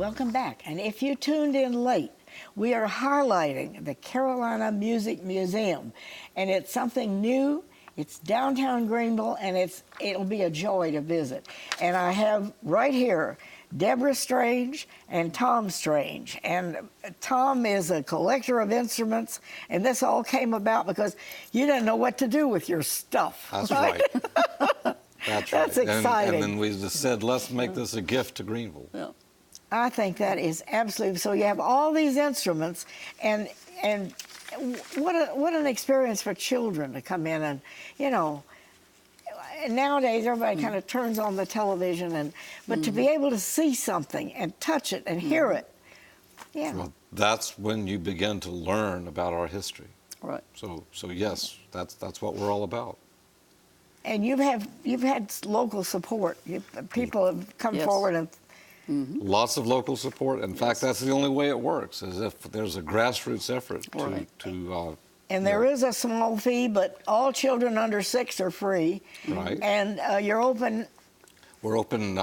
Welcome back. And if you tuned in late, we are highlighting the Carolina Music Museum. And it's something new. It's downtown Greenville, and it'll be a joy to visit. And I have right here Debra Strange and Tom Strange. And Tom is a collector of instruments, and this all came about because you didn't know what to do with your stuff. That's right. That's right. That's exciting. And then we just said, let's make this a gift to Greenville. Yeah. I think that is absolutely, so you have all these instruments, and what an experience for children to come in and, you know, nowadays everybody kind of turns on the television, but to be able to see something and touch it and hear it, yeah. Well, that's when you begin to learn about our history. Right. So yes, that's what we're all about. And you've had local support. People have come forward and. Lots of local support. In fact, that's the only way it works, is if there's a grassroots effort to and there is a small fee, but all children under 6 are free. Right. And you're open. We're open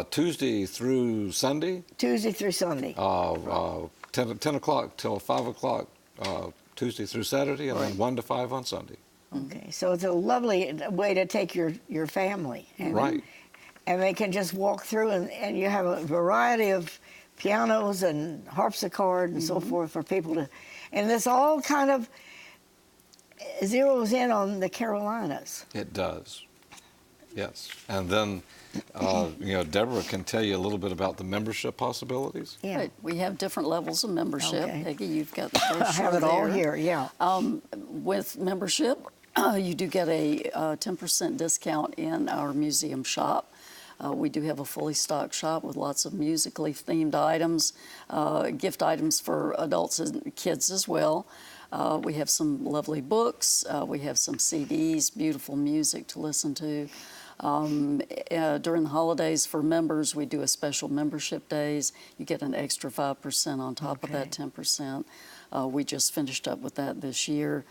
Tuesday through Sunday. Tuesday through Sunday. 10 o'clock till 5 o'clock Tuesday through Saturday, and then 1 to 5 on Sunday. Okay, so it's a lovely way to take your family. Right. And they can just walk through, and you have a variety of pianos and harpsichord and so forth for people to, and this all kind of zeroes in on the Carolinas. It does, yes. And then, you know, Deborah can tell you a little bit about the membership possibilities. Yeah. Right. We have different levels of membership. Okay. Peggy, you've got the brochure I have it all there. here, yeah. With membership, you do get a 10% discount in our museum shop. We do have a fully stocked shop with lots of musically themed items, gift items for adults and kids as well. We have some lovely books. We have some CDs, beautiful music to listen to. During the holidays for members, we do a special membership days. You get an extra 5% on top of that 10%. We just finished up with that this year.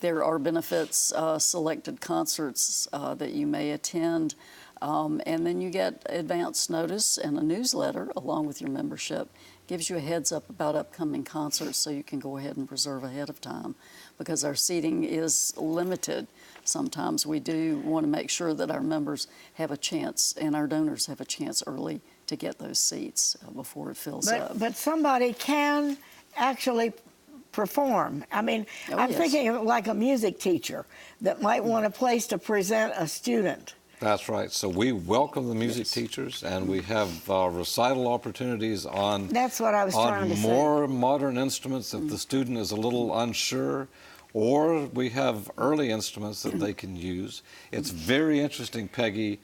There are benefits, selected concerts that you may attend. And then you get advance notice and a newsletter along with your membership. Gives you a heads up about upcoming concerts so you can go ahead and reserve ahead of time, because our seating is limited. Sometimes we do want to make sure that our members have a chance and our donors have a chance early to get those seats before it fills up. But somebody can actually perform. I mean, I'm thinking of like a music teacher that might want a place to present a student. That's right. So we welcome the music teachers, and we have recital opportunities on. That's what I was trying to say. More modern instruments if the student is a little unsure, or we have early instruments that they can use. It's very interesting, Peggy.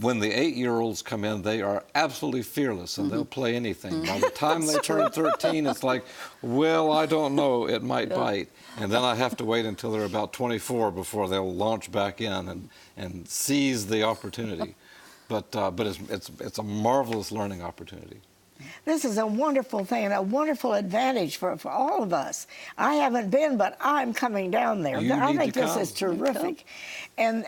When the 8-year-olds come in, they are absolutely fearless, and they'll play anything. By the time they turn 13, it's like, well, I don't know, it might bite. And then I have to wait until they're about 24 before they'll launch back in and seize the opportunity. But it's a marvelous learning opportunity. This is a wonderful thing and a wonderful advantage for all of us. I haven't been, but I'm coming down there. I think this is terrific. And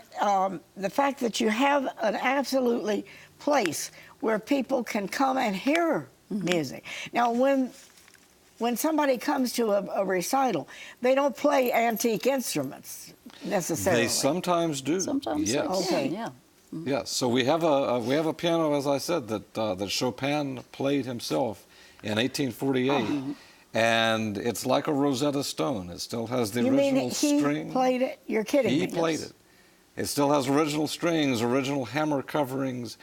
the fact that you have an absolutely place where people can come and hear music. Now, when somebody comes to a recital, they don't play antique instruments necessarily. They sometimes do. Sometimes yes. Okay. Yeah. Yes, so we have a piano, as I said, that Chopin played himself in 1848, and it's like a Rosetta Stone. It still has the original string. He played it? You're kidding me. He played it. It still has original strings, original hammer coverings,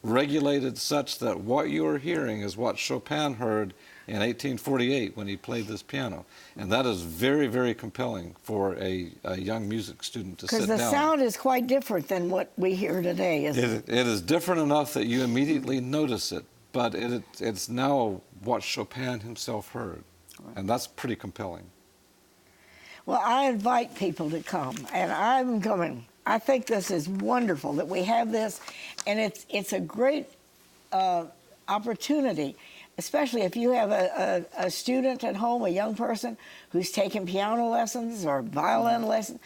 regulated such that what you are hearing is what Chopin heard in 1848 when he played this piano. And that is very, very compelling for a young music student to sit down. Because the sound is quite different than what we hear today, isn't it? It is different enough that you immediately notice it, but it's now what Chopin himself heard. And that's pretty compelling. Well, I invite people to come, and I'm coming. I think this is wonderful that we have this, and it's a great opportunity, especially if you have a student at home, a young person who's taking piano lessons or violin lessons.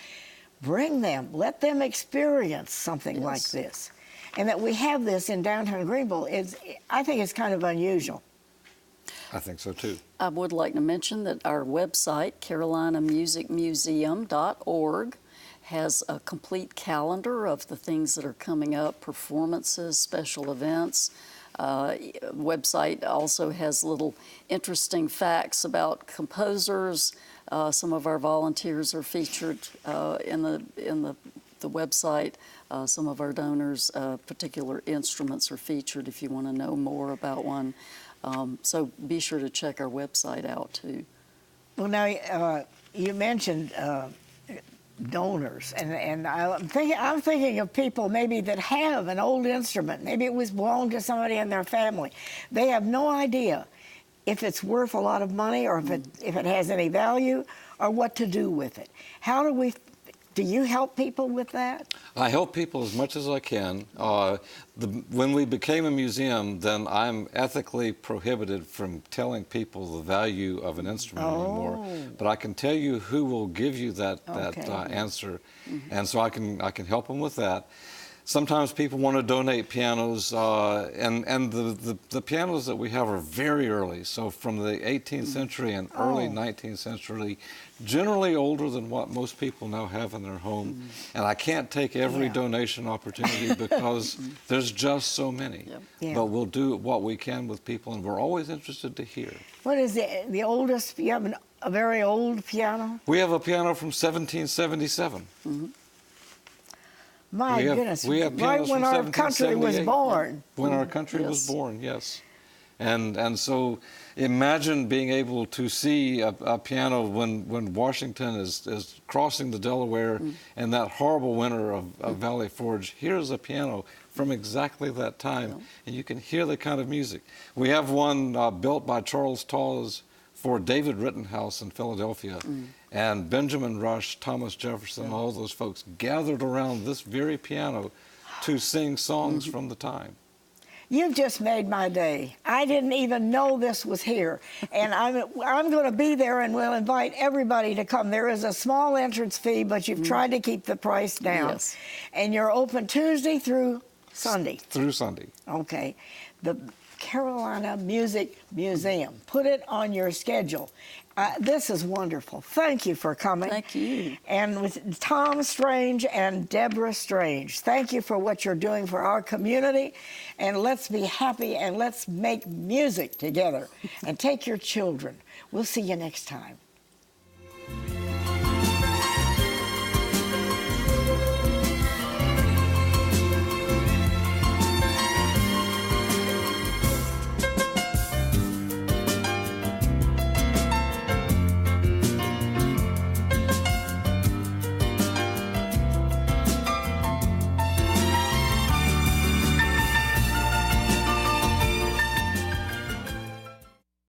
Bring them. Let them experience something like this. And that we have this in downtown Greenville is, I think it's kind of unusual. I think so too. I would like to mention that our website, carolinamusicmuseum.org, has a complete calendar of the things that are coming up, performances, special events. Website also has little interesting facts about composers. Some of our volunteers are featured in the website. Some of our donors' particular instruments are featured if you want to know more about one. So be sure to check our website out too. Well, now you mentioned donors, and I'm thinking of people maybe that have an old instrument. Maybe it was belonged to somebody in their family. They have no idea if it's worth a lot of money or if it has any value or what to do with it. Do you help people with that? I help people as much as I can. When we became a museum, then I'm ethically prohibited from telling people the value of an instrument anymore. But I can tell you who will give you that answer, and so I can help them with that. Sometimes people want to donate pianos, and the pianos that we have are very early, so from the 18th century and early 19th century, generally older than what most people now have in their home. And I can't take every donation opportunity because there's just so many. But we'll do what we can with people, and we're always interested to hear. What is the oldest? You have a very old piano? We have a piano from 1777. My goodness, we have right pianos when from our country was 1778. born. When our country was born, yes. And so imagine being able to see a piano when Washington is crossing the Delaware and that horrible winter of Valley Forge. Here's a piano from exactly that time, and you can hear the kind of music. We have one built by Charles Tawes for David Rittenhouse in Philadelphia. And Benjamin Rush, Thomas Jefferson, all those folks gathered around this very piano to sing songs from the time. You've just made my day. I didn't even know this was here. And I'm going to be there, and we'll invite everybody to come. There is a small entrance fee, but you've tried to keep the price down. Yes. And you're open Tuesday through Sunday. Through Sunday. Okay. The Carolina Music Museum. Put it on your schedule. This is wonderful. Thank you for coming. Thank you. And with Tom Strange and Debra Strange, thank you for what you're doing for our community. And let's be happy and let's make music together. And take your children. We'll see you next time.